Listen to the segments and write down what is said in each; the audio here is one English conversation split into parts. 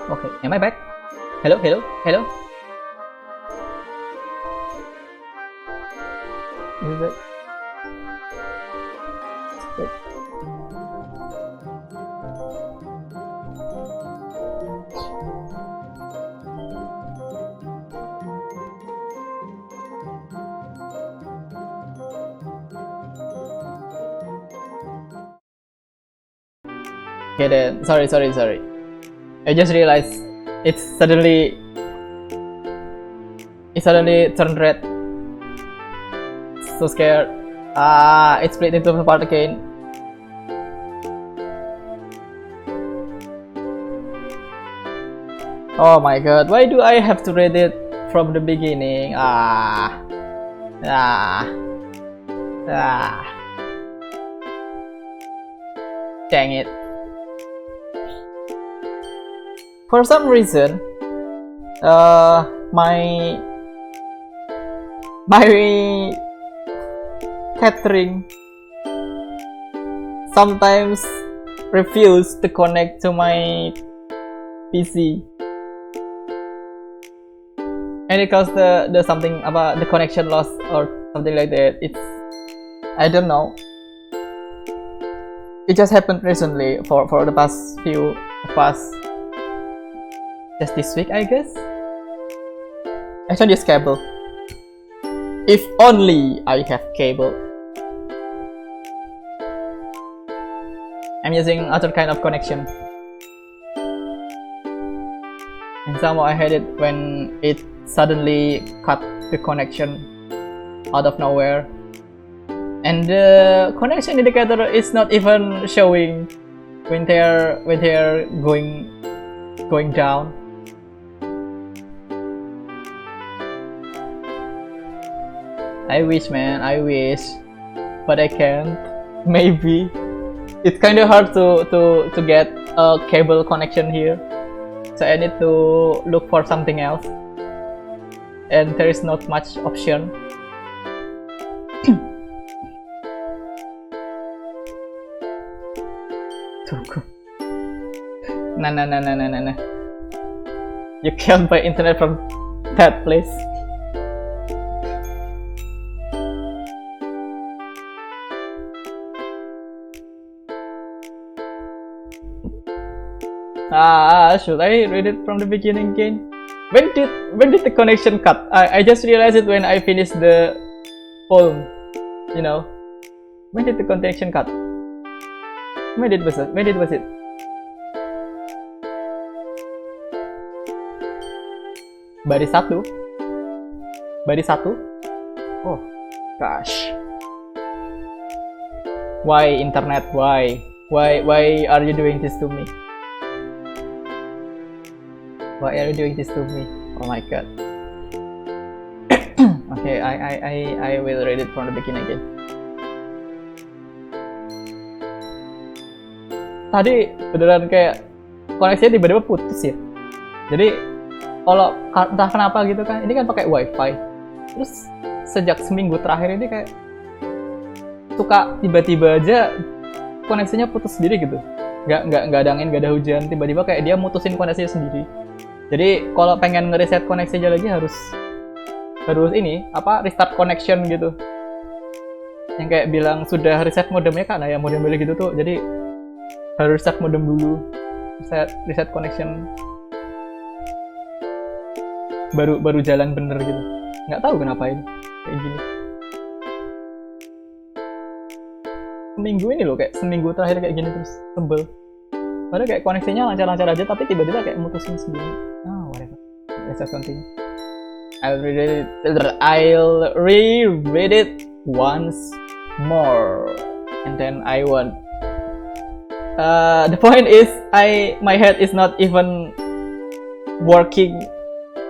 Okay, am I back? Hello, hello, hello. Is it? Wait. Okay then, sorry. I just realized it suddenly turned red. So scared. It split into apart again. Oh my god, why do I have to read it from the beginning? Dang it. For some reason, my tethering sometimes refuse to connect to my PC, and it caused the something about the connection loss or something like that. I don't know. It just happened recently for the past just this week, I guess. I saw this cable. If only I have cable. I'm using other kind of connection. And somehow I had it when it suddenly cut the connection out of nowhere. And the connection indicator is not even showing when they're going down. I wish, man, but I can't. Maybe it's kind of hard to get a cable connection here, so I need to look for something else, and there is not much option. Nah. You can't buy internet from that place. Should I read it from the beginning again? When did the connection cut? I just realized it when I finished the poem. You know, when did the connection cut? When was it? Baris satu. Oh, gosh. Why internet? Why are you doing this to me? Why are you doing this to me? Oh my god. Okay, I will read it from the beginning again. Tadi beneran kayak koneksinya tiba-tiba putus ya. Jadi kalau entah kenapa gitu kan, ini kan pakai wifi. Terus sejak seminggu terakhir ini kayak suka tiba-tiba aja koneksinya putus sendiri gitu. Nggak ada angin, nggak ada hujan, tiba-tiba kayak dia mutusin koneksinya sendiri. Jadi kalau pengen ngereset koneksinya lagi harus ini restart connection gitu. Yang kayak bilang sudah reset modemnya kan, ya modem gitu tuh. Jadi harus reset modem dulu, reset connection, baru jalan bener gitu. Nggak tahu kenapa ini kayak gini. Seminggu ini loh, kayak seminggu terakhir kayak gini terus sebel. Padahal kayak koneksinya lancar-lancar aja, tapi tiba-tiba kayak mutusin sendiri. Whatever. Let's just continue. I'll reread it once more, and then I want. The point is, my head is not even working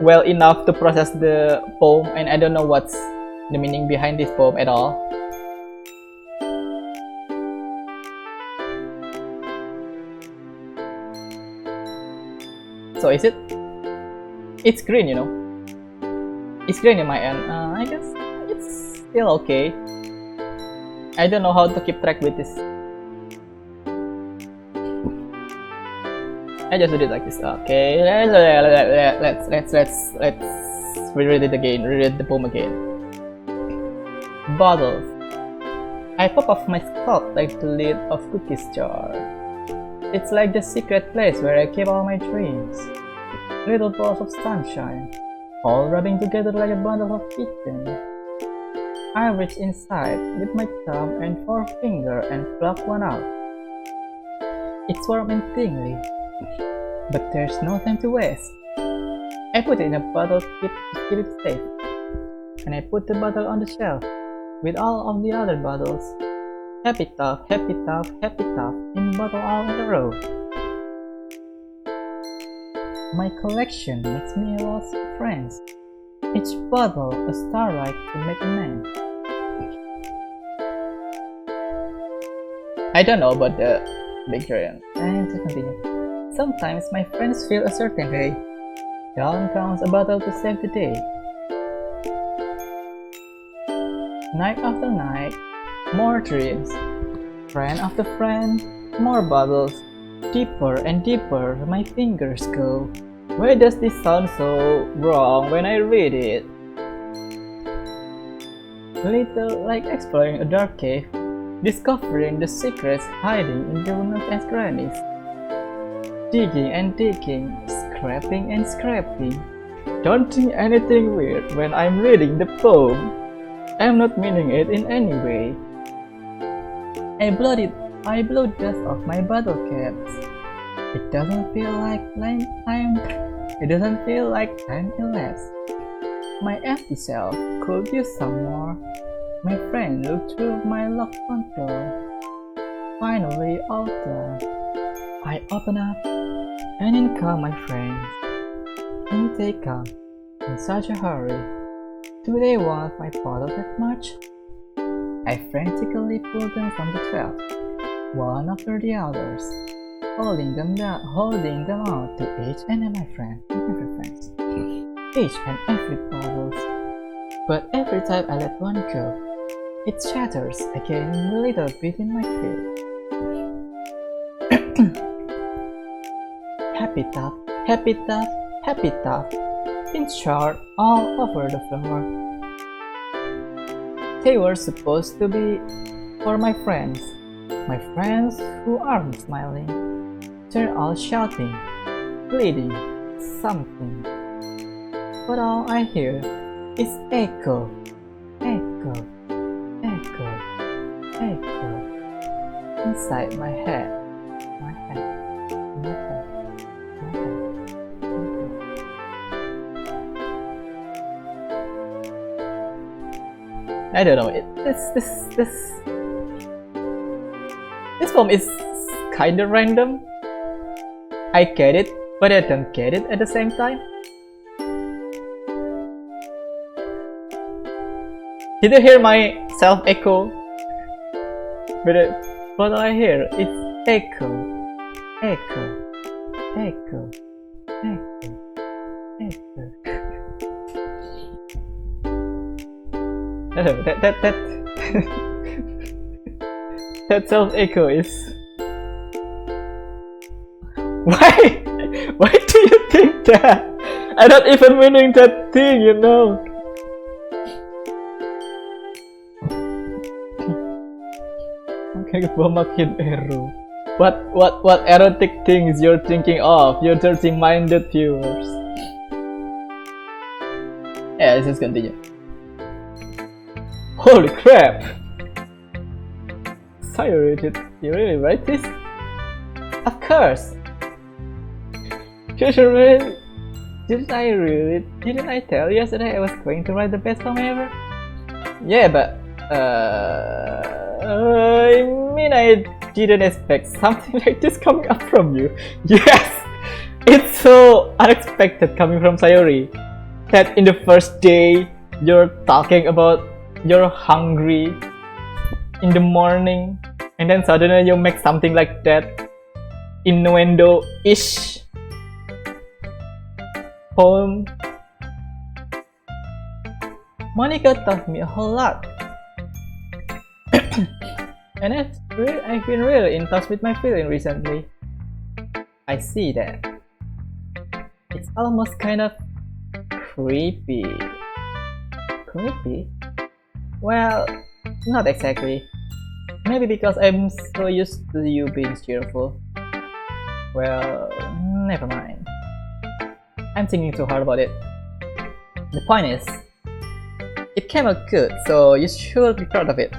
well enough to process the poem, and I don't know what's the meaning behind this poem at all. So is it? It's green, you know. It's green in my end. I guess it's still okay. I don't know how to keep track with this. I just did it like this. Okay, let's reread it again. Reread the poem again. Bottles. I pop off my scalp like the lid of cookies jar. It's like the secret place where I keep all my dreams. Little balls of sunshine, all rubbing together like a bundle of kitten. I reach inside with my thumb and forefinger and pluck one out. It's warm and tingly, but there's no time to waste. I put it in a bottle to keep it safe, and I put the bottle on the shelf with all of the other bottles. Happy tough, happy tough, happy tough, in bottle all in a row. My collection makes me lots of friends. Each bottle a starlight to make amends. I don't know about the big giant. And to continue. Sometimes my friends feel a certain way. Down comes a bottle to save the day. Night after night, more dreams. Friend after friend, more bottles. Deeper and deeper my fingers go. Why does this sound so wrong when I read it? Little like exploring a dark cave, discovering the secrets hiding in the nooks and crannies. Digging and digging, scraping and scraping. Don't think anything weird when I'm reading the poem. I'm not meaning it in any way. I blow dust off my bottle caps. It doesn't feel like time. It doesn't feel like time elapsed. My empty self could use some more. My friend looked through my locked front door. Finally, all done. I open up, and in come my friends. In they come, in such a hurry. Do they want my bottle that much? I frantically pulled them from the shelf, one after the others, holding them out to each and every friend, each and every bottle. But every time I let one go, it shatters again a little bit in my feet. Happy tough, happy tough, happy tough, in short, all over the floor. They were supposed to be for my friends who aren't smiling. They're all shouting, pleading, something. But all I hear is echo, echo, echo, echo, inside my head, my head, my head, my head. I don't know. This poem is kind of random. I get it, but I don't get it at the same time. Did you hear my self echo? But what I hear is echo, echo, echo, echo, echo. That self echo is why do you think that? I'm not even meaning that thing, you know. Okay, makin ero. What erotic things you're thinking of, you 13-minded viewers? Yeah, let's just continue. Holy crap! Sorry, did you really write this? Of course! Didn't I tell you yesterday I was going to write the best poem ever? Yeah, but I mean, I didn't expect something like this coming up from you. Yes! It's so unexpected coming from Sayori that in the first day you're talking about you're hungry in the morning and then suddenly you make something like that innuendo-ish poem. Monica taught me a whole lot. And I've been really in touch with my feeling recently. I see that. It's almost kind of creepy. Creepy? Well, not exactly. Maybe because I'm so used to you being cheerful. Well, never mind. I'm thinking too hard about it. The point is, it came out good, so you should be proud of it.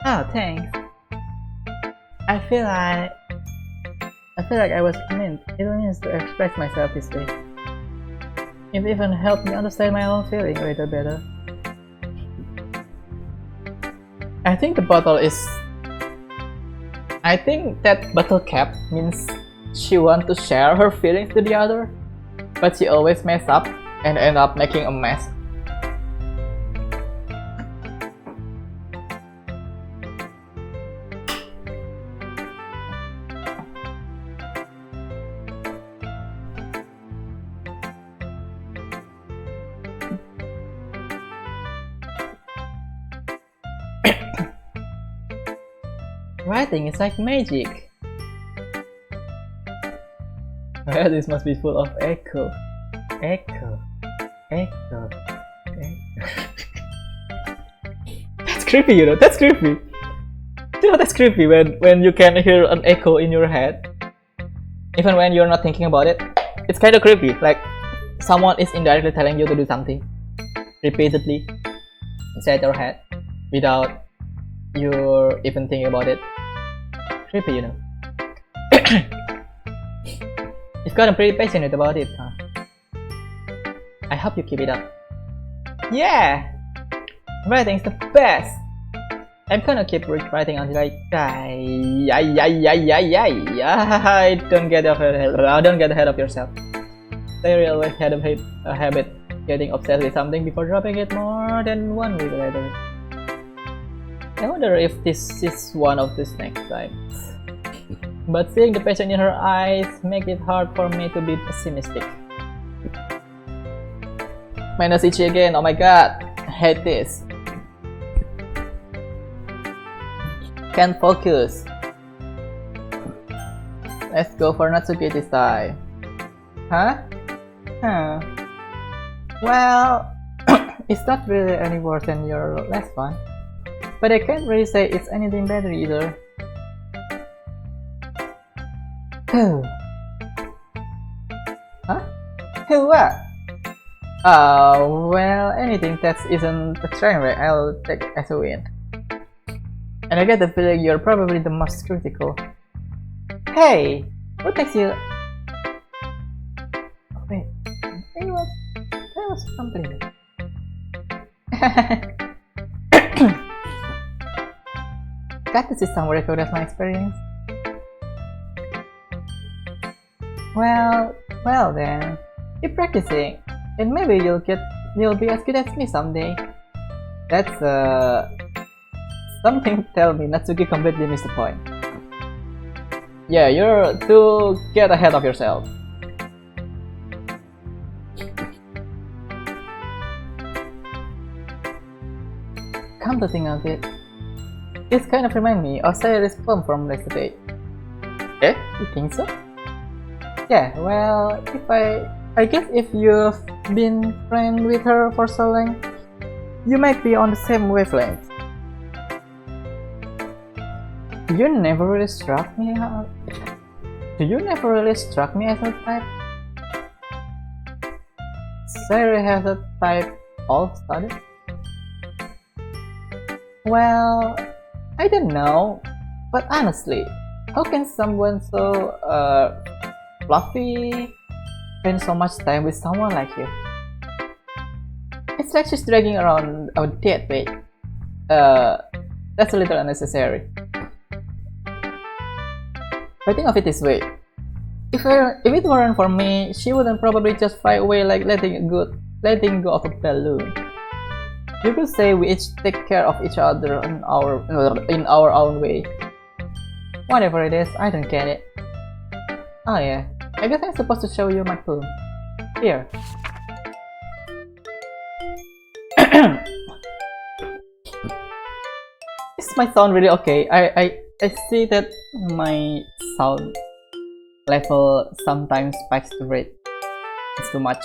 Oh, thanks. I feel like I was meant. It means to express myself this way. It even helped me understand my own feeling a little better. I think that bottle cap means she wants to share her feelings to the other, but she always mess up and end up making a mess. Writing is like magic. Well, this must be full of echo. Echo. Echo. That's creepy, you know. That's creepy. You know, that's creepy when you can hear an echo in your head. Even when you're not thinking about it. It's kind of creepy. Like someone is indirectly telling you to do something repeatedly inside your head without you're even thinking about it. Creepy, you know. You've gotten pretty passionate about it, huh? I hope you keep it up. Yeah! Writing's the best! I'm gonna keep writing until I die. Don't get ahead of yourself. Larry always had a habit getting obsessed with something before dropping it more than 1 week later. I wonder if this is one of these next times. But seeing the passion in her eyes make it hard for me to be pessimistic. Minus Ichi again, oh my god, I hate this. Can't focus. Let's go for Natsuki this time. Huh? Huh. Well, it's not really any worse than your last one. But I can't really say it's anything better either. Huh? What? Well, anything that isn't a train wreck, I'll take as a win. And I get the feeling you're probably the most critical. Hey! What makes you... Oh, wait. There was something. Got to see someone recognize my experience. Well then, keep practicing, and maybe you'll be as good as me someday. That's something tell me Natsuki completely missed the point. Yeah, you're to get ahead of yourself. Come to think of it, this kind of reminds me of Sayori's poem from yesterday. Eh? You think so? Yeah, well, I guess if you've been friends with her for so long, you might be on the same wavelength. You never really struck me as a type? Sayori has a type all of a sudden? Well, I don't know, but honestly, how can someone so fluffy spend so much time with someone like you? It's like she's dragging around a dead weight. That's a little unnecessary. I think of it this way. If it weren't for me, she wouldn't probably just fly away like letting go of a balloon. You could say we each take care of each other in our own way. Whatever it is, I don't get it. Oh yeah, I guess I'm supposed to show you my poem. Here. This might sound really okay. I see that my sound level sometimes spikes the rate. It's too much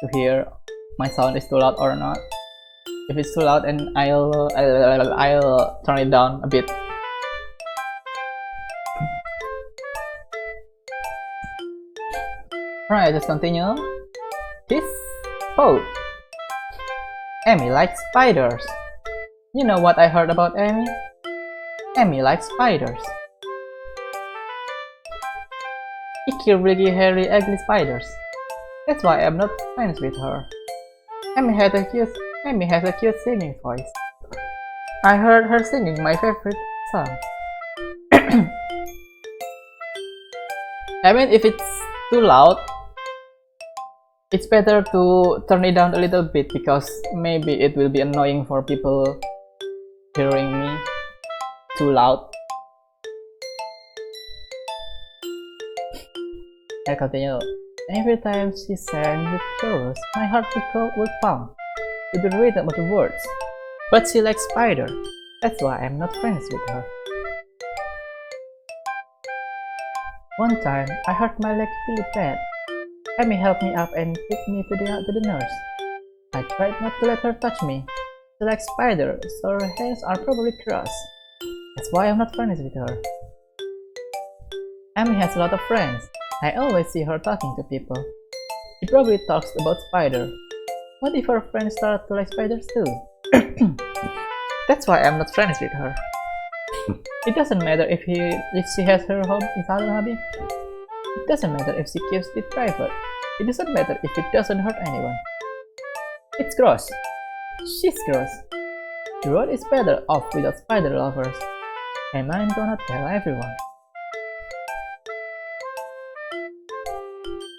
to hear my sound is too loud or not. If it's too loud, and I'll turn it down a bit. Alright, just continue. This quote. Amy likes spiders. You know what I heard about Amy? Amy likes spiders. Icky, wriggly, hairy, ugly spiders. That's why I'm not friends with her. Amy has a cute singing voice. I heard her singing my favorite song. I mean, if it's too loud, it's better to turn it down a little bit, because maybe it will be annoying for people hearing me too loud. I continue. Every time she sang the chorus, my heart would pump to the rhythm of the words. But she likes spider. That's why I'm not friends with her. One time, I hurt my leg really bad. Amy helped me up and took me to the nurse. I tried not to let her touch me. She likes spider, so her hands are probably crossed. That's why I'm not friends with her. Amy has a lot of friends. I always see her talking to people. She probably talks about spider. What if her friends start to like spiders too? That's why I'm not friends with her. It doesn't matter if she has her other hobby. It doesn't matter if she keeps it private. It doesn't matter if it doesn't hurt anyone. It's gross. She's gross. The world is better off without spider lovers. And I'm gonna tell everyone.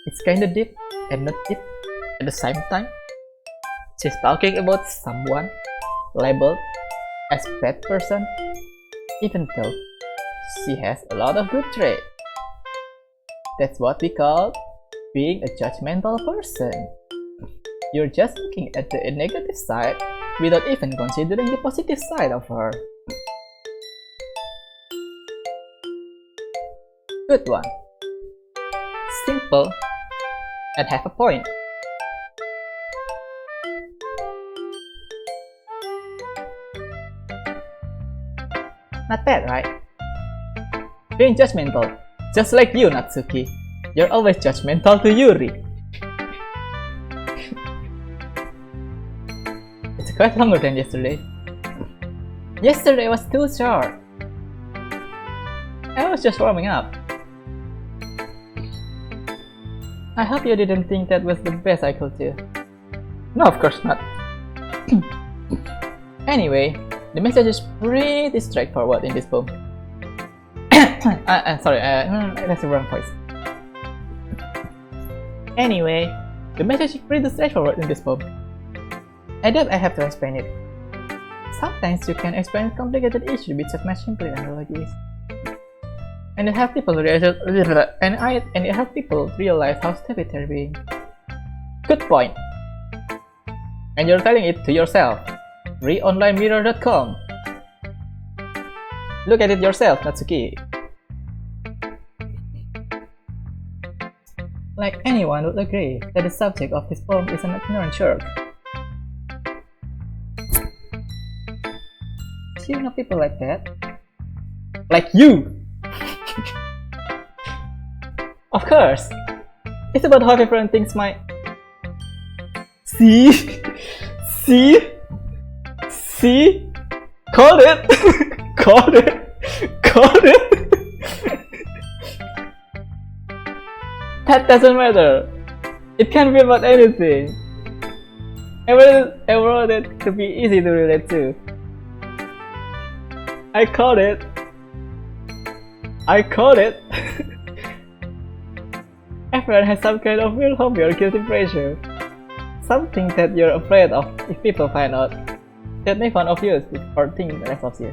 It's kinda deep and not deep at the same time. She's talking about someone labeled as bad person, even though she has a lot of good traits. That's what we call being a judgmental person. You're just looking at the negative side without even considering the positive side of her. Good one. Simple and have a point. Not bad, right? Being judgmental, just like you, Natsuki. You're always judgmental to Yuri. It's quite longer than yesterday. Yesterday was too short. I was just warming up. I hope you didn't think that was the best I could do. No, of course not. Anyway, the message is pretty straightforward in this poem. Sorry, that's the wrong voice. Anyway, the message is pretty straightforward in this poem. I doubt I have to explain it. Sometimes you can explain complicated issues with such simple analogies, and it helps people realize how stupid they're being. Good point. And you're telling it to yourself. reonlinemirror.com. Look at it yourself, Natsuki. Like anyone would agree that the subject of this poem is an ignorant jerk. Do you know people like that? Like you! Of course! It's about how different things might... See? See? See? Caught it! Caught it! Caught it! That doesn't matter. It can be about anything. I wrote it to be easy to relate to. I caught it. I caught it. Everyone has some kind of weird hobby or guilty pleasure. Something that you're afraid of if people find out. That make fun of you or think less of you.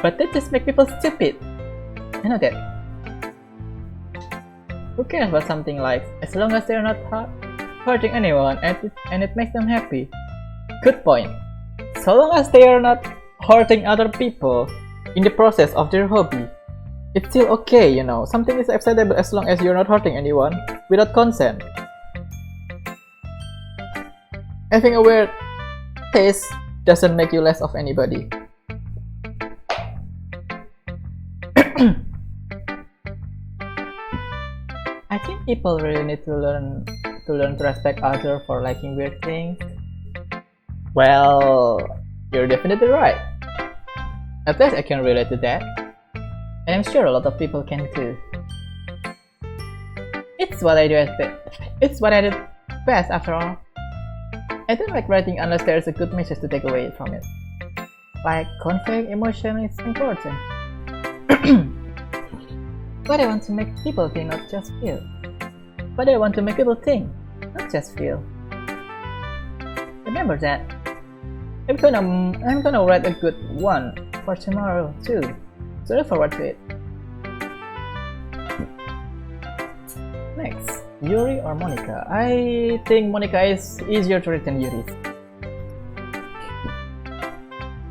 But that just make people stupid. I know that. Who cares what something likes, as long as they're not hurting anyone and it makes them happy? Good point. So long as they are not hurting other people in the process of their hobby, It's still okay, you know. Something is acceptable as long as you're not hurting anyone without consent. Having a weird taste doesn't make you less of anybody. I think people really need to learn to respect others for liking weird things. Well, you're definitely right. At least I can relate to that. And I'm sure a lot of people can too. It's what I do best after all. I don't like writing unless there's a good message to take away from it. Like, conveying emotion is important. But I want to make people think, not just feel. But I want to make people think, not just feel. Remember that. I'm gonna write a good one for tomorrow too. So look forward to it. Next, Yuri or Monica? I think Monica is easier to read than Yuri.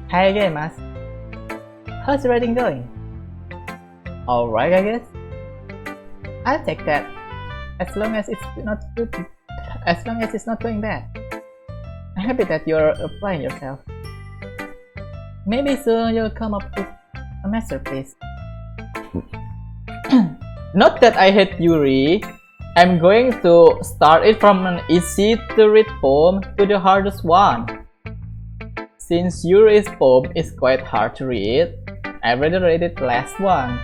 Hi again, Mas. How's the writing going? Alright, I guess. I'll take that. As long as it's not good. As long as it's not going bad. I'm happy that you're applying yourself. Maybe soon you'll come up with a masterpiece. Not that I hate Yuri. I'm going to start it from an easy to read poem to the hardest one. Since Yuri's poem is quite hard to read, I'd rather read it last one.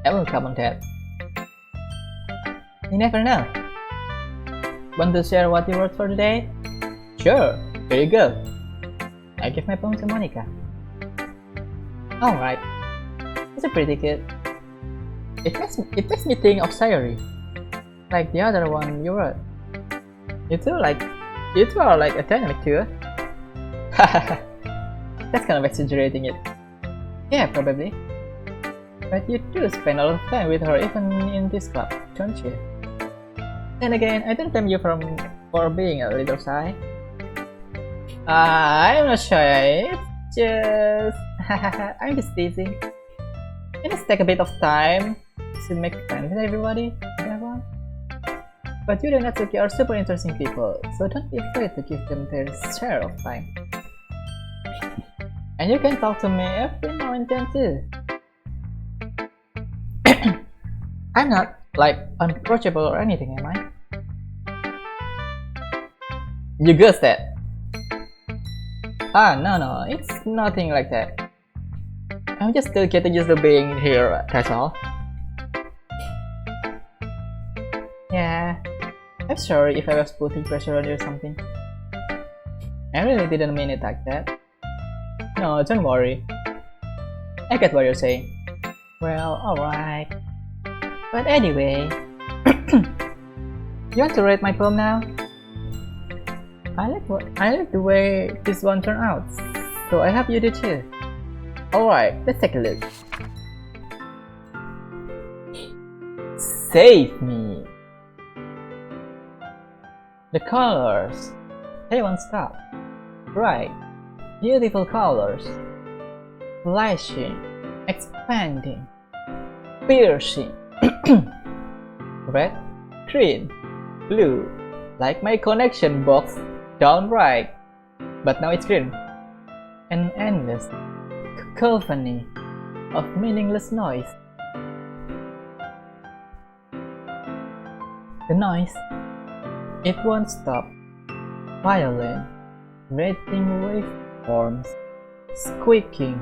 I will come on that. You never know. Want to share what you wrote for today? Sure, here you go. I give my poem to Monica. Alright, it's a pretty good. It makes me think of Sayori, like the other one you wrote. You two are like a dynamic too. That's kind of exaggerating it. Yeah, probably. But you do spend a lot of time with her even in this club, don't you? Then again, I don't blame you for being a little shy. I'm not shy, it's just... I'm just teasing. It just take a bit of time to make friends with everybody, everyone. But you and Natsuki are super interesting people, so don't be afraid to give them their share of time. And you can talk to me every now and then too. I'm not, like, unapproachable or anything, am I? You guessed that. No, it's nothing like that. I'm just still getting used to being here, that's all. Yeah, I'm sorry if I was putting pressure on you or something. I really didn't mean it like that. No, don't worry. I get what you're saying. Well, alright. But anyway, you want to read my poem now? I like the way this one turned out, so I hope you do too. Alright, let's take a look. Save me. The colors, they won't stop. Bright, beautiful colors, flashing, expanding, piercing. Red, green, blue, like my connection box down right, but now it's green. An endless cacophony of meaningless noise. The noise, it won't stop. Violent, rattling waveforms, squeaking,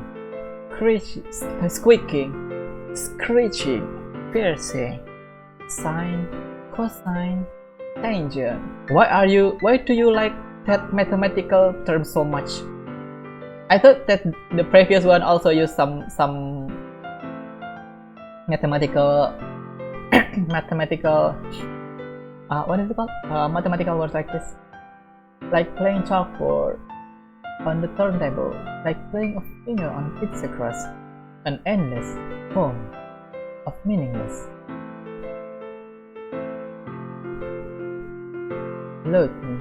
screeching, piercing, sine, cosine, tangent. Why do you like that mathematical term so much? I thought that the previous one also used some mathematical what is it called? Mathematical words like this, like playing chalkboard, on the turntable, like playing a finger on pizza crust, an endless form of meaningless. Load me.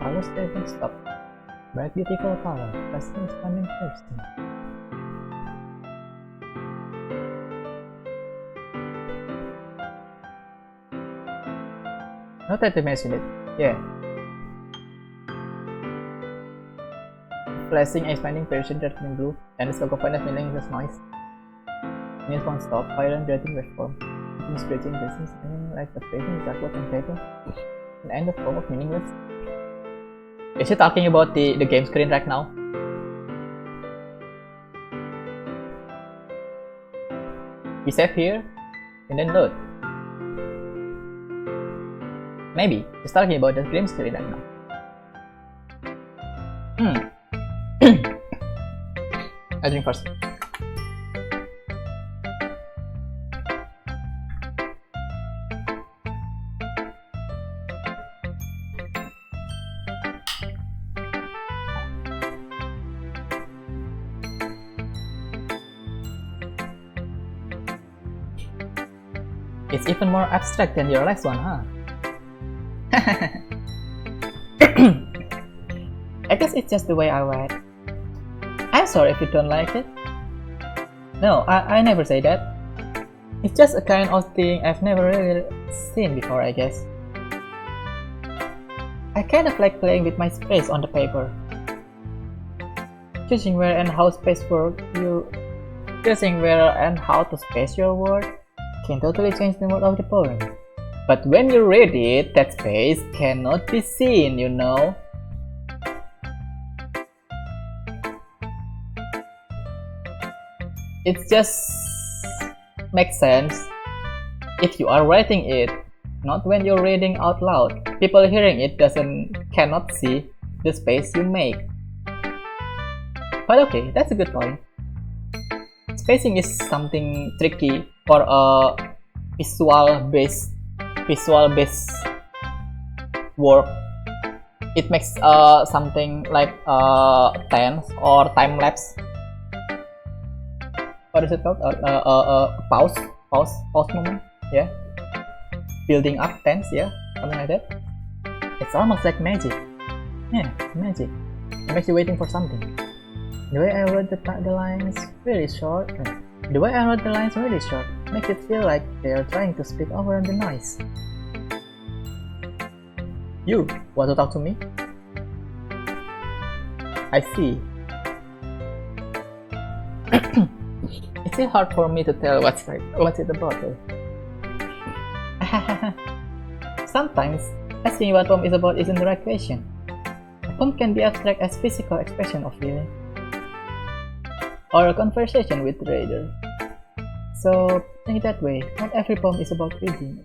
Colors that don't stop. Bright beautiful color, pastel stunning person. Not that to mention it, yeah. Flashing expanding version darkening blue, and the cacophony of meaningless noise. News won't stop, violent dreading waveform. Scratching business and like the fading chalkboard on paper. An end of form of meaningless. Is she talking about the game screen right now? We save here and then load. Maybe she's talking about the game screen right now. I drink first. It's even more abstract than your last one, huh? I guess it's just the way I write. I'm sorry if you don't like it. No, I never say that. It's just a kind of thing I've never really seen before, I guess. I kind of like playing with my space on the paper. Choosing where and how space works, choosing where and how to space your word can totally change the mood of the poem. But when you read it, that space cannot be seen, you know. It just makes sense if you are writing it, not when you're reading out loud. People hearing it cannot see the space you make. But okay, that's a good point. Spacing is something tricky for a visual-based work. It makes something like tense or time-lapse. What is it called? Pause moment. Yeah. Building up tense. Yeah, something like that. It's almost like magic. Yeah, magic. It makes you waiting for something. The way I wrote the lines really short. Makes it feel like they are trying to speak over the noise. You want to talk to me? I see. It's still hard for me to tell what's it about. Sometimes asking what poem is about isn't the right question. A poem can be abstract as physical expression of feeling, or a conversation with the reader. So think it that way. Not every poem is about reading.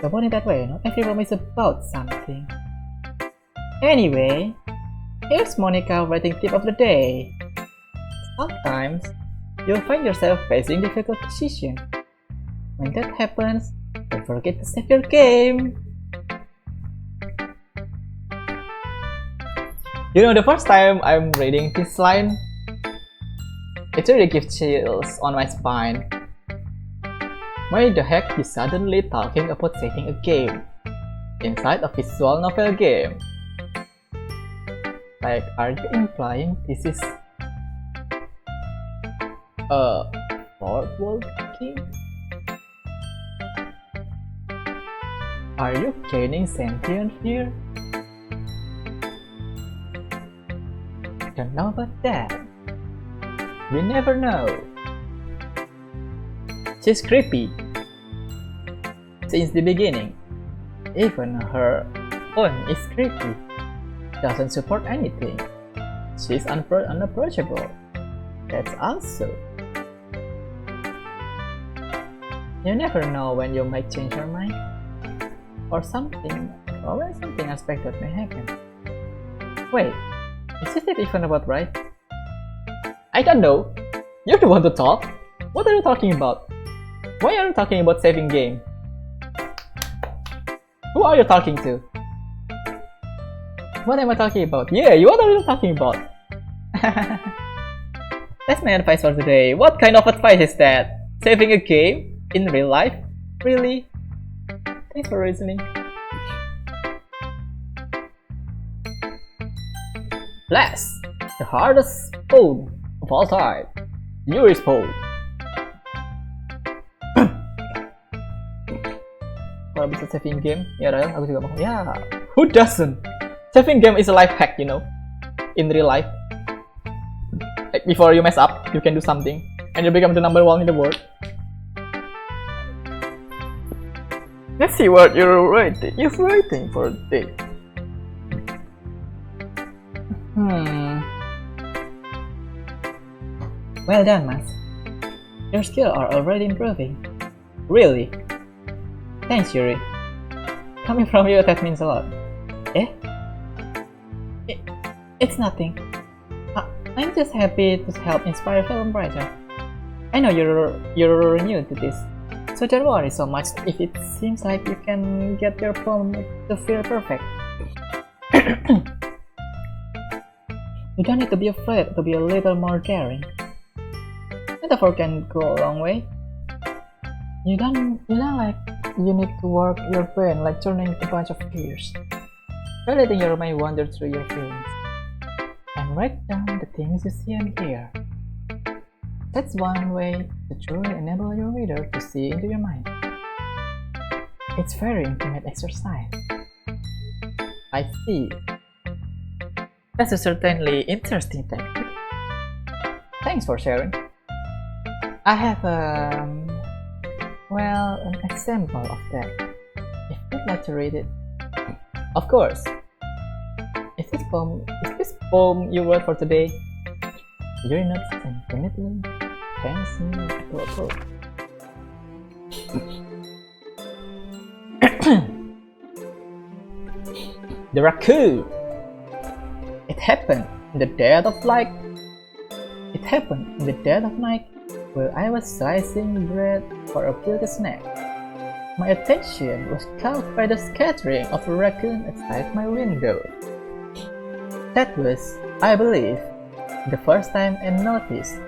So put it that way. Not every poem is about something. Anyway, here's Monica writing tip of the day. Sometimes you'll find yourself facing difficult decisions. When that happens, don't forget to save your game. You know, the first time I'm reading this line, it really gives chills on my spine. Why the heck is suddenly talking about setting a game inside a visual novel game? Like, are you implying this is a fourth world game? Are you gaining sentient here? Don't know about that. We never know. She's creepy since the beginning. Even her own is creepy. Doesn't support anything. She's unapproachable. That's also. You never know when you might change your mind. Or something or when something unexpected may happen. Wait, is it even about right? I don't know. You're the one to talk. What are you talking about? Why are you talking about saving game? Who are you talking to? What am I talking about? Yeah, what are you talking about? That's my advice for today. What kind of advice is that? Saving a game? In real life? Really? Thanks for listening. Last, the hardest poem of all time. Yuri's poem. Kalau bisa saving game, ya Rel, aku juga mau. Ya, who doesn't? Saving game is a life hack, you know. In real life, like before you mess up, you can do something, and you become the number one in the world. Let's see what you're writing. You're writing for today. Well done, Mas. Your skills are already improving. Really? Thanks, Yuri. Coming from you, that means a lot. Eh? It's nothing. I'm just happy to help inspire film writer. I know you're new to this, so don't worry so much if it seems like you can get your poem to feel perfect. You don't need to be afraid to be a little more daring. Metaphor can go a long way. You don't like you need to work your brain like turning a bunch of gears. By letting your mind wander through your feelings and write down the things you see and hear. That's one way to truly enable your reader to see into your mind. It's very intimate exercise. I see. That's a certainly interesting technique. Thanks for sharing. I have an example of that. If you'd like to read it. Of course. Is this poem you wrote for today? You're not infinitely fancy to approve. The raccoon. It happened in the dead of night. While I was slicing bread for a guilty snack. My attention was caught by the scattering of a raccoon outside my window. That was, I believe, the first time I noticed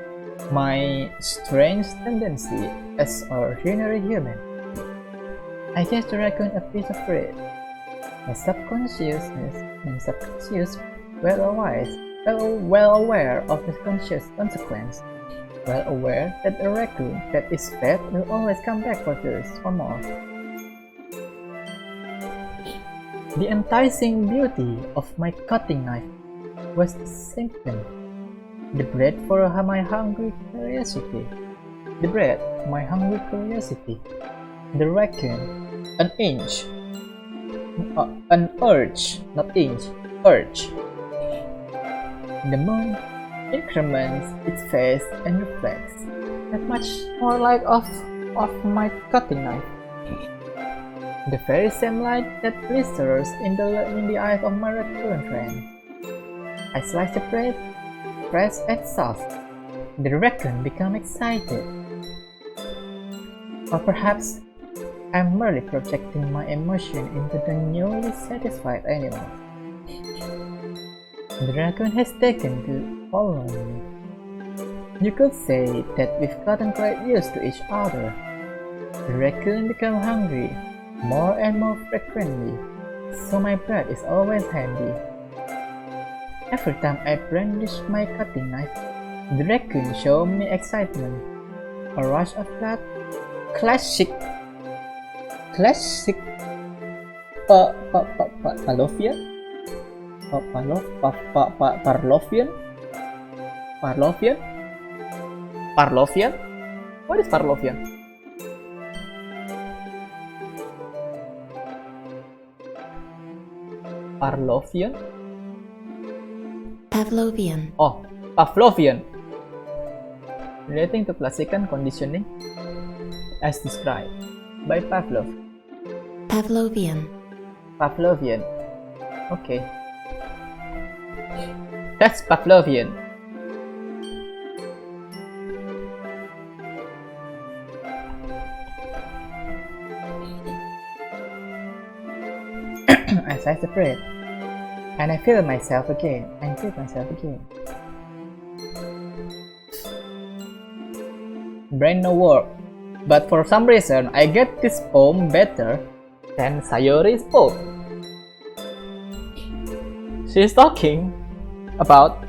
my strange tendency as an ordinary human. I gave the raccoon a piece of bread. My subconscious, well aware of the conscious consequence, well aware that a raccoon that is fed will always come back for more. The enticing beauty of my cutting knife was the symptom. The bread, my hungry curiosity. The raccoon, an urge, not inch, urge. The moon increments its phase and reflects that much more light of my cutting knife. The very same light that blisters in the eyes of my raccoon friend. I slice the bread, press and soft. The raccoon becomes excited. Or perhaps I'm merely projecting my emotion into the newly satisfied animal. The raccoon has taken to following me. You could say that we've gotten quite used to each other. The raccoon becomes hungry more and more frequently, so my bread is always handy. Every time I brandish my cutting knife, the raccoon shows me excitement, a rush of blood, classic Pavlovian? What is Pavlovian? Pavlovian. Oh, Pavlovian. Relating to classical conditioning as described by Pavlov. Pavlovian. Pavlovian. Okay. That's Pavlovian. As I separate, and I feel myself again, Brain no work, but for some reason I get this poem better than Sayori's poem. She's talking about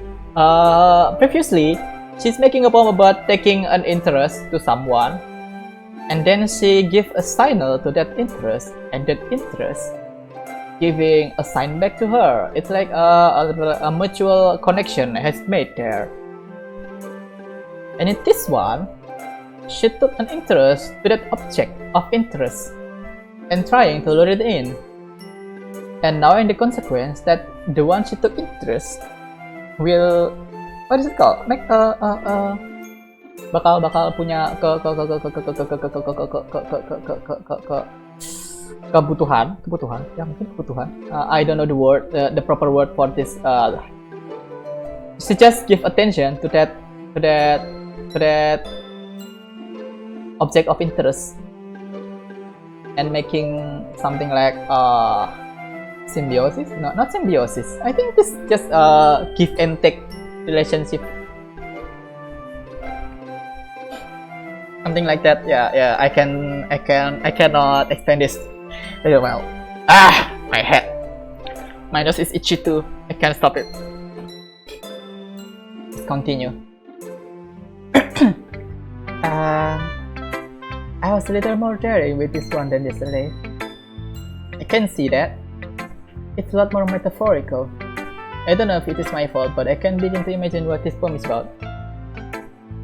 previously she's making a poem about taking an interest to someone, and then she give a signal to that interest, and that interest giving a sign back to her. It's like a mutual connection has made there. And in this one, she took an interest to that object of interest and trying to lure it in. And now in the consequence that the one she took interest will, what is it called? Make bakal punya kebutuhan, ya mungkin kebutuhan. I don't know the word, the proper word for this. She just give attention to that object of interest and making something like symbiosis. No, not symbiosis. I think this just give and take relationship. Something like that. Yeah. I cannot explain this very well. My head. My nose is itchy too. I can't stop it. Let's continue. I was a little more daring with this one than yesterday. I can see that. It's a lot more metaphorical. I don't know if it is my fault, but I can begin to imagine what this poem is about.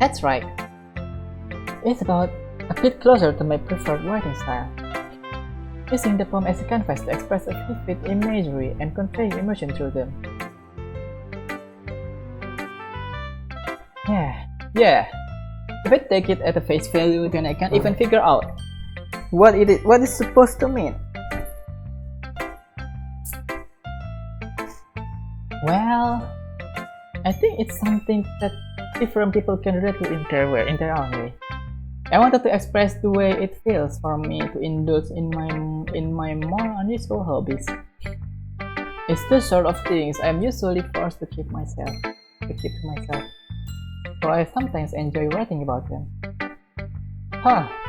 That's right. It's about a bit closer to my preferred writing style. Using the poem as a canvas to express a vivid imagery and convey emotion through them. Yeah. If I take it at a face value, then I can't even figure out what is supposed to mean. Well, I think it's something that different people can relate to in their own way. I wanted to express the way it feels for me to indulge in my more unusual hobbies. It's the sort of things I'm usually forced to keep to myself. So I sometimes enjoy writing about them.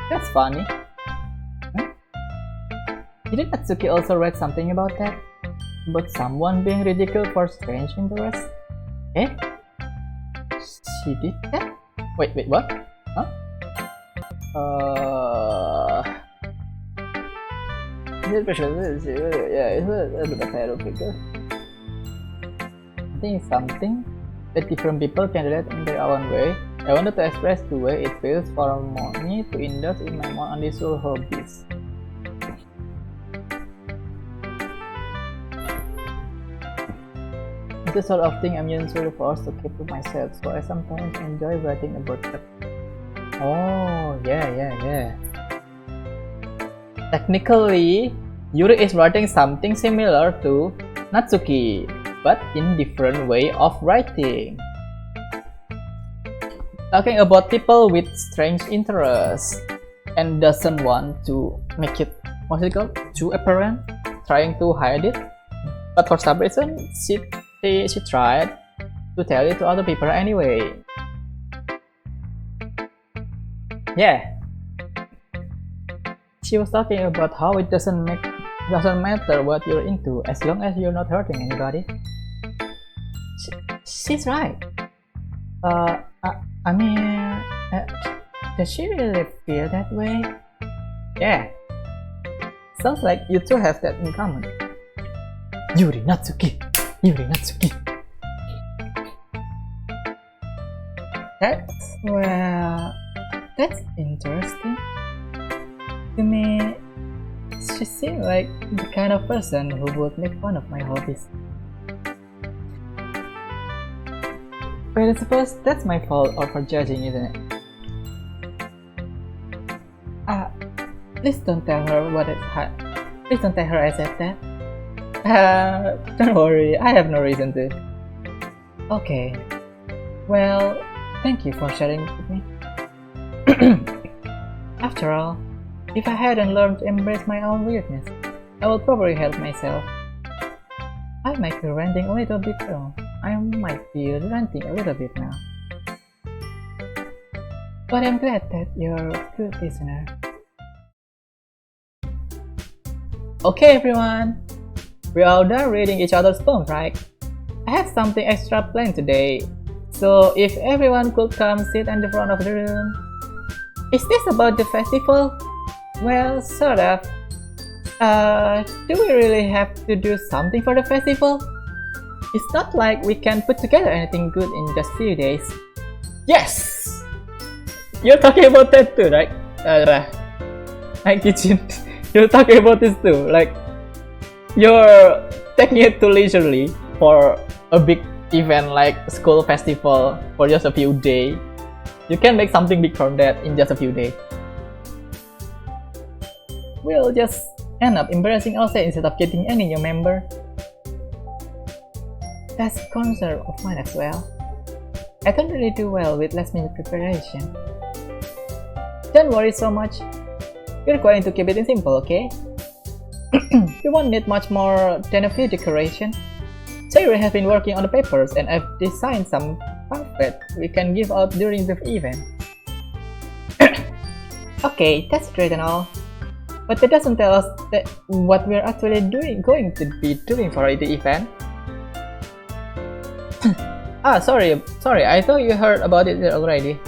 That's funny. Didn't Natsuki also write something about that? About someone being ridiculed for strange interests? She did that? Wait, what? Huh? I think it's something that different people can relate in their own way. I wanted to express the way it feels for me to indulge in my more unusual hobbies. It's the sort of thing I'm usually forced to keep to myself, so I sometimes enjoy writing about that. Oh, yeah. Technically, Yuri is writing something similar to Natsuki, but in different way of writing. Talking about people with strange interests and doesn't want to make it, too apparent, trying to hide it, but for some reason she tried to tell it to other people anyway. Yeah. She was talking about how it doesn't matter what you're into as long as you're not hurting anybody. She's right. Does she really feel that way? Yeah. Sounds like you two have that in common. Yuri Natsuki. That's interesting. To me, she seemed like the kind of person who would make fun of my hobbies. But I suppose that's my fault for judging, isn't it? Please don't tell her I said that. Don't worry, I have no reason to. Okay. Well, thank you for sharing it with me. After all, if I hadn't learned to embrace my own weirdness, I would probably help myself. I might be ranting a little bit though. I might be ranting a little bit now. But I'm glad that you're a good listener. Okay everyone, we are done reading each other's poems, right? I have something extra planned today, so if everyone could come sit in the front of the room. Is this about the festival? Well, sort of. Do we really have to do something for the festival? It's not like we can put together anything good in just few days. Yes! You're talking about that too, right? Hi Kitchen. You're talking about this too, like you're taking it too leisurely for a big event like school festival for just a few days. You can make something big from that in just a few days. We'll just end up embarrassing ourselves instead of getting any new member. That's a concern of mine as well. I don't really do well with last minute preparation. Don't worry so much. We're going to keep it simple, okay? We won't need much more than a few decorations. Sayuri has been working on the papers and I've designed some pamphlets we can give out during the event. Okay, that's great and all. But that doesn't tell us that what we're actually going to be doing for the event. Sorry, I thought you heard about it already.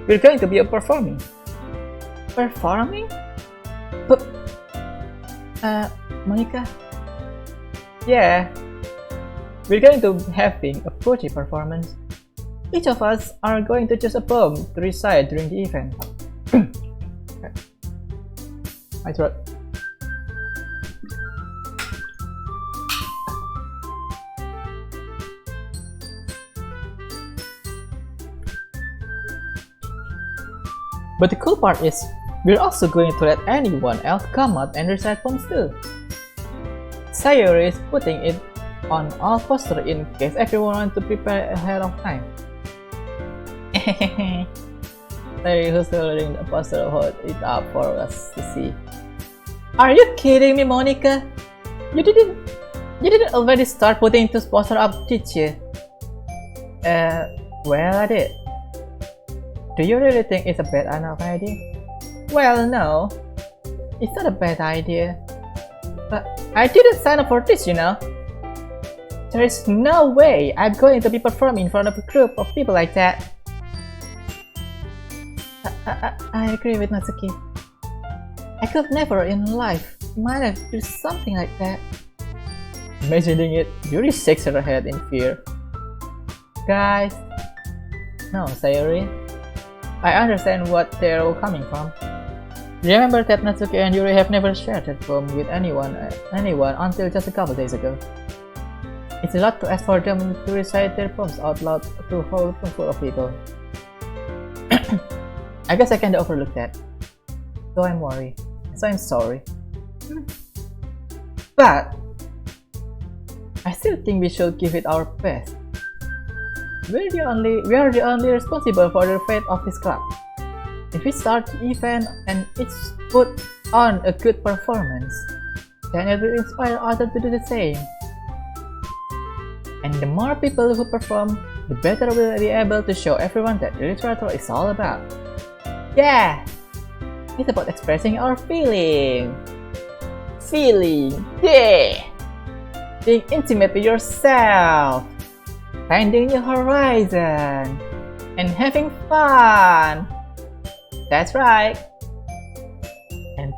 We're going to be performing. Performing? But, Monica? Yeah, we're going to having a poetry performance. Each of us are going to choose a poem to recite during the event. My throat. But the cool part is, we're also going to let anyone else come out and recite poems too. Sayuri is putting it on all posters in case everyone wants to prepare ahead of time. Sayuri, who's holding the poster, hold it up for us to see. Are you kidding me, Monica? You didn't already start putting this poster up, did you? Well, I did. Do you really think it's a bad enough idea? Well, no. It's not a bad idea. But I didn't sign up for this, you know. There is no way I'm going to be performing in front of a group of people like that. I agree with Natsuki. I could never in life manage to do something like that. Imagining it, Yuri shakes her head in fear. Guys, no, Sayuri. I understand what they're all coming from. Remember that Natsuki and Yuri have never shared that poem with anyone until just a couple days ago. It's a lot to ask for them to recite their poems out loud to a whole room full of people. I guess I kinda overlooked that. So I'm worried. So I'm sorry. But I still think we should give it our best. We are the only responsible for the fate of this club. If we start the event and each put on a good performance, then it will inspire others to do the same. And the more people who perform, the better we'll be able to show everyone that literature is all about. Yeah! It's about expressing our feeling! Yeah! Being intimate with yourself! Finding new horizon! And having fun! That's right! And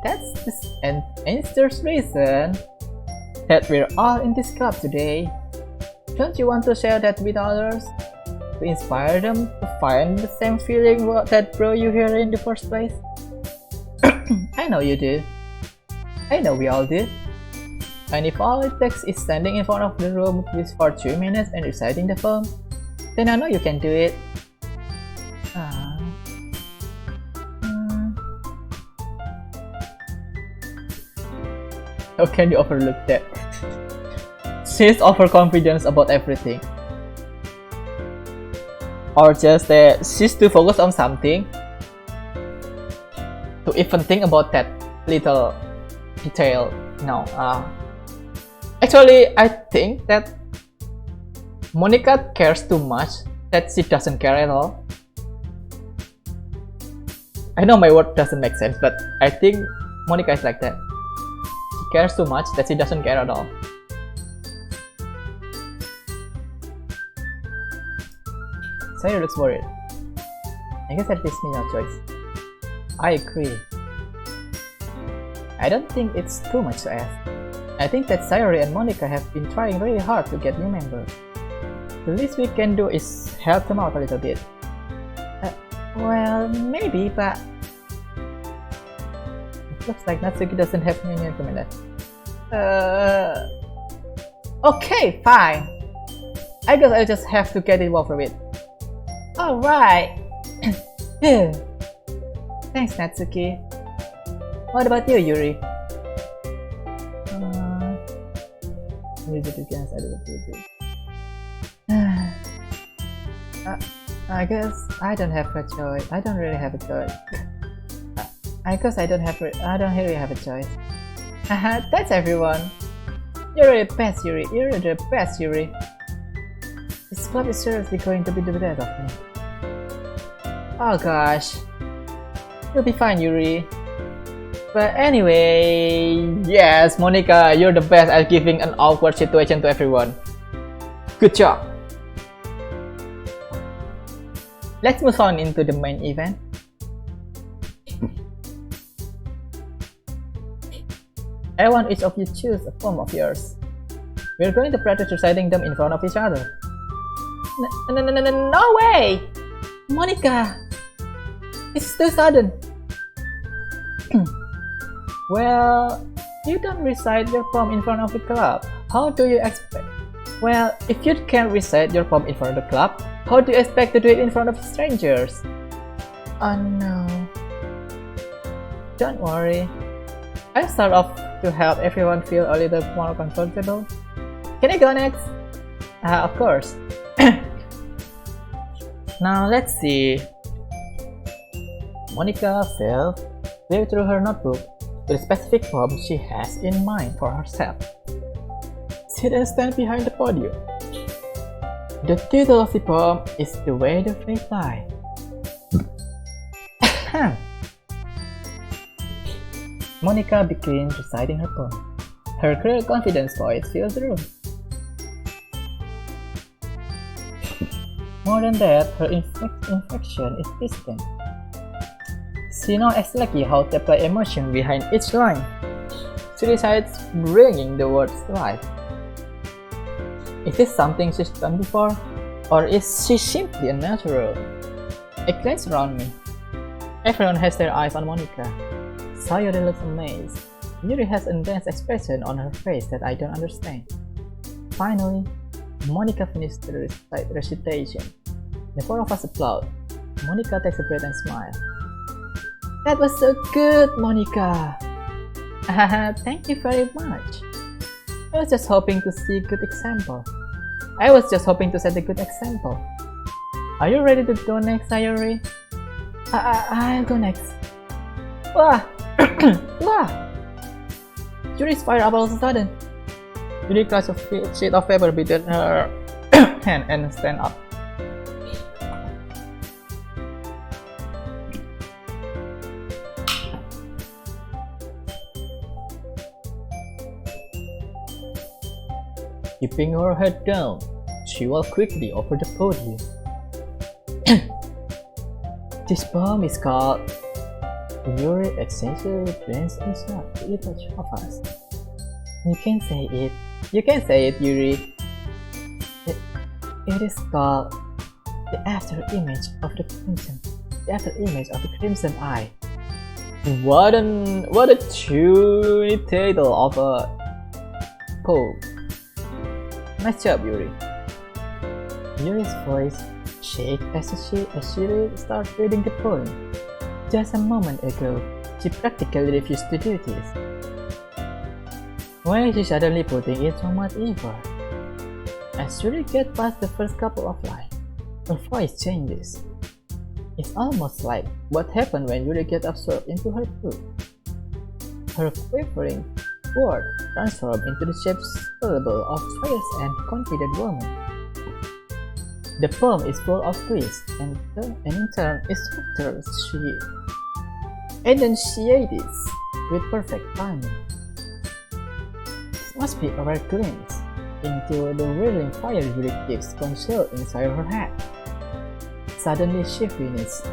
it's the reason that we're all in this club today. Don't you want to share that with others? To inspire them to find the same feeling that brought you here in the first place? I know you do. I know we all do. And if all it takes is standing in front of the room for 2 minutes and reciting the poem, then I know you can do it. How can you overlook that? she's overconfident about everything. Or just that she's too focused on something to even think about that little detail. No, actually I think that Monica cares too much that she doesn't care at all. I know my word doesn't make sense, but I think Monica is like that. She cares too much that she doesn't care at all. Sayori looks worried. I guess that leaves me no choice. I agree. I don't think it's too much to ask. I think that Sayori and Monica have been trying really hard to get new members. The least we can do is help them out a little bit. Well, maybe, but it looks like Natsuki doesn't have any recommended. Okay, fine. I guess I'll just have to get it over with. Alright. Thanks, Natsuki. What about you, Yuri? I guess I don't have a choice. I don't really have a choice. I guess I don't really have a choice. Haha, that's everyone. You're the best, Yuri. You're the best, Yuri. This club is seriously going to be the death of me. Oh gosh. You'll be fine, Yuri. But anyway, yes, Monica, you're the best at giving an awkward situation to everyone. Good job. Let's move on into the main event. I want each of you choose a poem of yours. We're going to practice reciting them in front of each other. No way! Monica! It's too sudden. Well, you don't recite your poem in front of the club. How do you expect? Well, if you can't recite your poem in front of the club, how do you expect to do it in front of strangers? Oh no. Don't worry. I'll start off to help everyone feel a little more comfortable. Can I go next? Of course. Now let's see. Monica flipped through her notebook to the specific poem she has in mind for herself. She then stands behind the podium. The title of the poem is The Way the Fate Lies. Monica begins reciting her poem. Her clear, confident voice fills the room. More than that, her inflection is distinct. She knows exactly how to apply emotion behind each line. She recites, bringing the words to life. Is this something she's done before? Or is she simply a natural? I glance around me. Everyone has their eyes on Monica. Sayori looks amazed. Yuri has a dense expression on her face that I don't understand. Finally, Monica finished the recitation. The four of us applaud. Monica takes a breath and smiles. That was so good, Monica! Thank you very much. I was just hoping to see a good example. I was just hoping to set a good example. Are you ready to go next, Sayori? I'll go next. Wah! Wah! Yuri's fired up all of a sudden. Yuri grabs a sheet of paper between her hand and stand up. Keeping her head down, she walked quickly over the podium. This poem is called Yuri Essentially Drains Inside to Each of Us. You can say it. You can say it, Yuri. It is called The After Image of the Crimson. The After Image of the Crimson Eye. What a chewy title of a poem. Nice job, Yuri. Yuri's voice shook as she started reading the poem. Just a moment ago, she practically refused to do this. Why is she suddenly putting in so much effort? As Yuri gets past the first couple of lines, her voice changes. It's almost like what happened when Yuri gets absorbed into her book. Her quivering words transform into the shapes capable of fierce and confident woman. The poem is full of twists and in turn is structured she enunciates with perfect timing. This must be a rare glimpse into the whirling fire Yuri keeps concealed inside her head. Suddenly she finishes.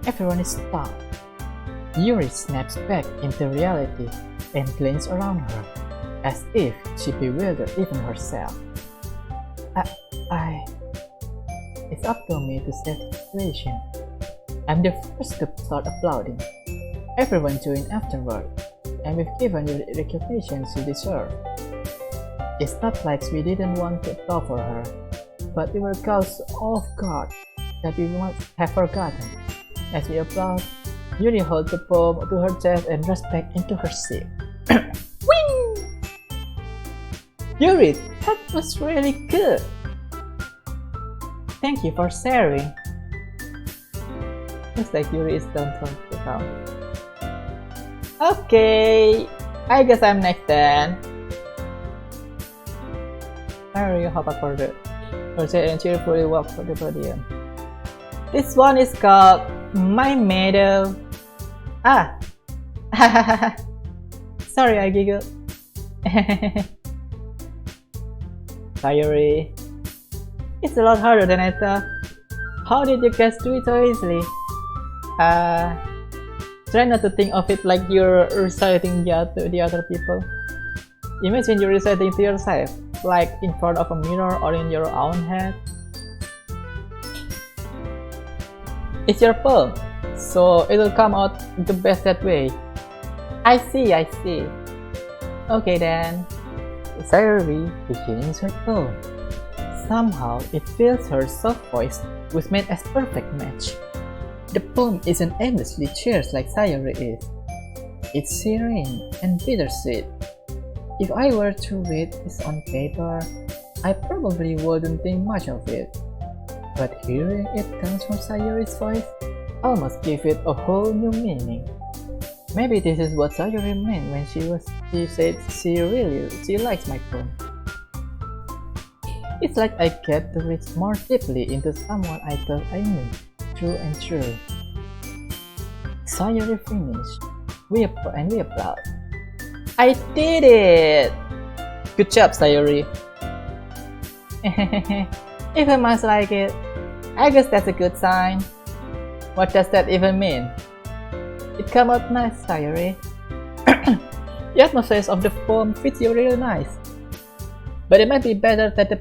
Everyone is stunned. Yuri snaps back into reality and glances around her, as if she bewildered even herself. It's up to me to save the situation. I'm the first to start applauding. Everyone joined afterward, and we've given you the recognition she deserves. It's not like we didn't want to applaud for her, but we were caught off guard that we must have forgotten. As we applaud, Yuri holds the poem to her chest and rushes back into her seat. Wing! Yuri, that was really good! Thank you for sharing. Looks like Yuri is done for the town. Okay, I guess I'm next then. Mary hop up for the project and cheerfully walk for the podium. This one is called My Medal. Sorry, I giggled. Sayuri. It's a lot harder than I thought. How did you guys do it so easily? Try not to think of it like you're reciting to the other people. Imagine you're reciting to yourself, like in front of a mirror or in your own head. It's your poem, so it'll come out the best that way. I see. Okay then. Sayuri begins her poem. Somehow, it feels her soft voice was made as perfect match. The poem isn't endlessly cheers like Sayuri is. It's serene and bittersweet. If I were to read this on paper, I probably wouldn't think much of it. But hearing it comes from Sayuri's voice almost gives it a whole new meaning. Maybe this is what Sayuri meant when she said she likes my poem. It's like I get to reach more deeply into someone I thought I knew, true and true. Sayuri finished. We applaud. I did it! Good job, Sayuri. If I must like it, I guess that's a good sign. What does that even mean? It came out nice, Sayuri. The atmosphere of the poem fits you really nice. But it might be better that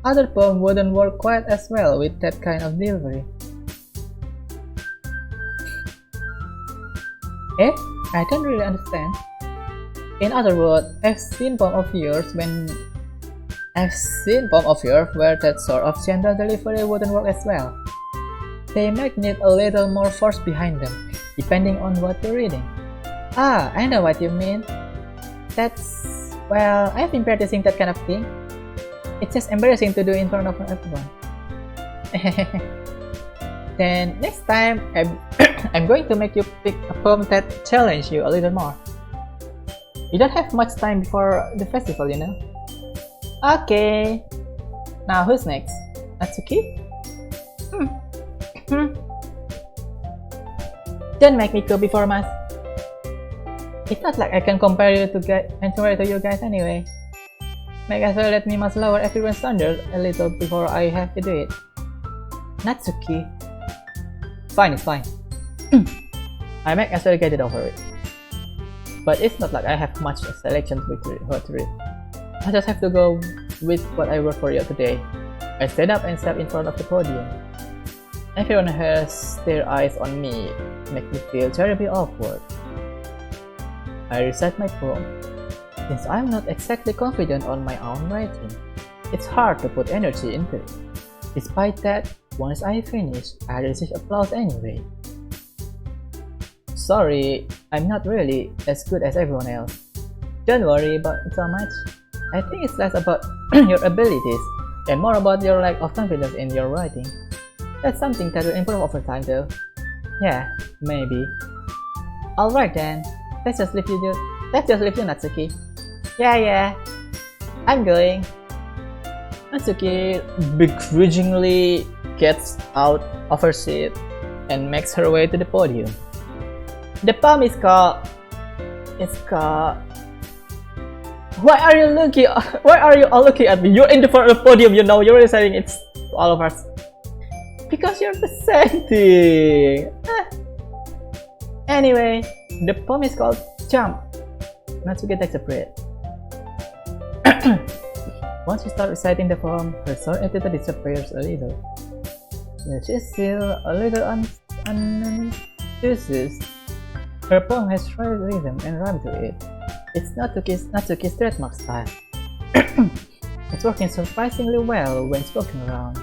other poem wouldn't work quite as well with that kind of delivery. I don't really understand. In other words, I've seen poem of yours where that sort of gentle delivery wouldn't work as well. They might need a little more force behind them, depending on what you're reading. I know what you mean. I've been practicing that kind of thing. It's just embarrassing to do in front of everyone. Then next time, I'm going to make you pick a poem that challenges you a little more. You don't have much time before the festival, you know. Okay. Now who's next? Natsuki? Don't make me go before Mas. It's not like I can compare you to you guys anyway. Might as well let me much lower everyone's standard a little before I have to do it. Natsuki. Fine, it's fine. I might as well get it over with. But it's not like I have much selection to read. I just have to go with what I wrote for you today. I stand up and step in front of the podium. Everyone has their eyes on me, make me feel terribly awkward. I recite my poem. Since I'm not exactly confident on my own writing, it's hard to put energy into it. Despite that, once I finish, I receive applause anyway. Sorry, I'm not really as good as everyone else. Don't worry about it so much. I think it's less about your abilities and more about your lack of confidence in your writing. That's something that will improve over time though. Yeah, maybe. Alright then, let's just leave you Natsuki. Yeah, I'm going. Natsuki begrudgingly gets out of her seat and makes her way to the podium. The poem is called... Why are you all looking at me? You're in the front of the podium, you know, you're reciting it to all of us. Because you're presenting. Anyway, the poem is called Jump. Natsuki takes a breath. Once you start reciting the poem, her sore attitude disappears a little. She's still a little unenthusiastic. Her poem has right rhythm and rhyme to it. It's Natsuki's trademark style. It's working surprisingly well when spoken around.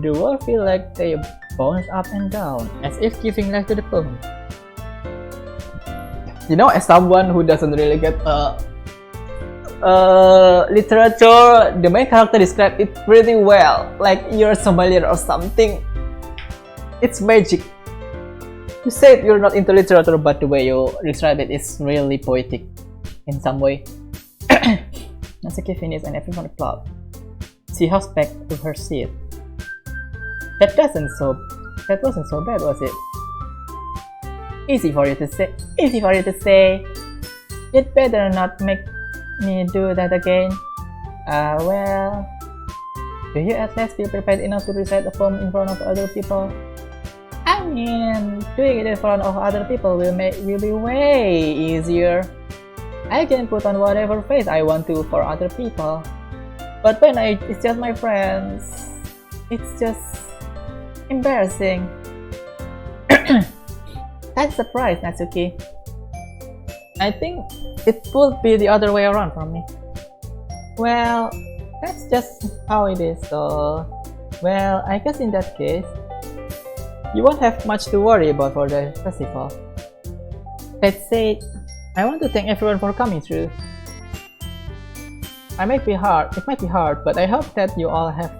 The words feel like they bounce up and down, as if giving life to the poem. You know, as someone who doesn't really get literature, the main character described it pretty well, like you're a sommelier or something. It's magic. You said you're not into literature, but the way you describe it is really poetic in some way. Natsuki finished and everyone applauded. She hops back to her seat. That wasn't so bad, was it? Easy for you to say. You'd better not make me do that again. Well, do you at least feel prepared enough to recite a poem in front of other people? I mean, doing it in front of other people will be way easier. I can put on whatever face I want to for other people. But when it's just my friends, it's just embarrassing. That's the price, Natsuki. I think it would be the other way around for me. Well, that's just how it is, so... Well, I guess in that case, you won't have much to worry about for the festival. That said, I want to thank everyone for coming through. It might be hard, but I hope that you all have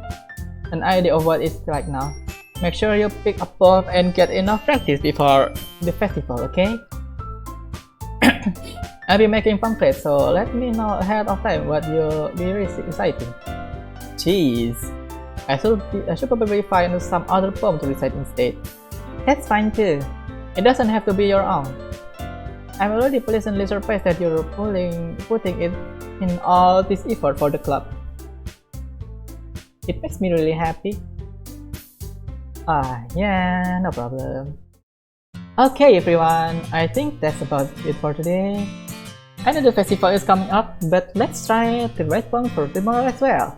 an idea of what it's like now. Make sure you pick up both and get enough practice before the festival, okay? I'll be making pamphlets, so let me know ahead of time what you'll be reciting. Jeez, I should probably find some other poem to recite instead. That's fine too. It doesn't have to be your own. I'm already pleasantly surprised that you're putting it in all this effort for the club. It makes me really happy. Yeah, no problem. Okay everyone, I think that's about it for today. I know the festival is coming up, but let's try to write one for tomorrow as well.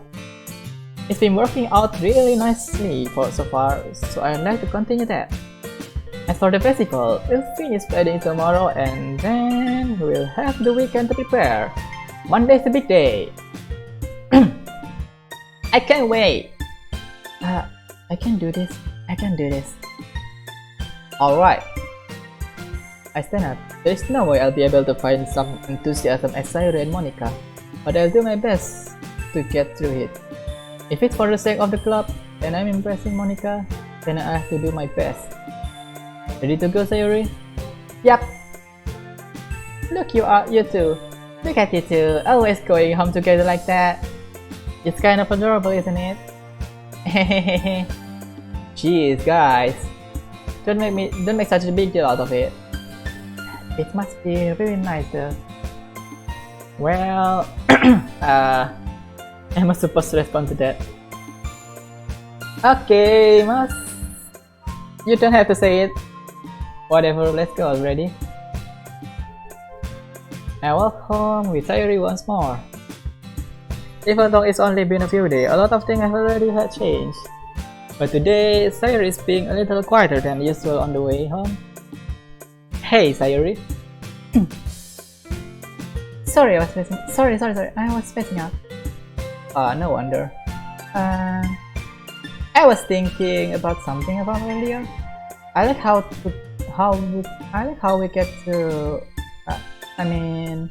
It's been working out really nicely so far, so I'd like to continue that. As for the festival, we'll finish planning tomorrow and then we'll have the weekend to prepare. Monday's the big day. I can't wait. I can do this. Alright. I stand up. There's no way I'll be able to find some enthusiasm as Sayuri and Monica, but I'll do my best to get through it. If it's for the sake of the club and I'm impressing Monica, then I have to do my best. Ready to go, Sayuri? Yup. Look, you two. Look at you two, always going home together like that. It's kind of adorable, isn't it? Hehehe. Jeez, guys. Don't make such a big deal out of it. It must be really nice though. Well, am I supposed to respond to that? Okay, Mas. You don't have to say it. Whatever, let's go already. I walk home with Sayuri once more. Even though it's only been a few days, a lot of things have already had changed. But today, Sayuri is being a little quieter than usual on the way home. Hey, Sayuri. Sorry, I was spacing out. No wonder. I was thinking about something about earlier. I like how we get to. I mean,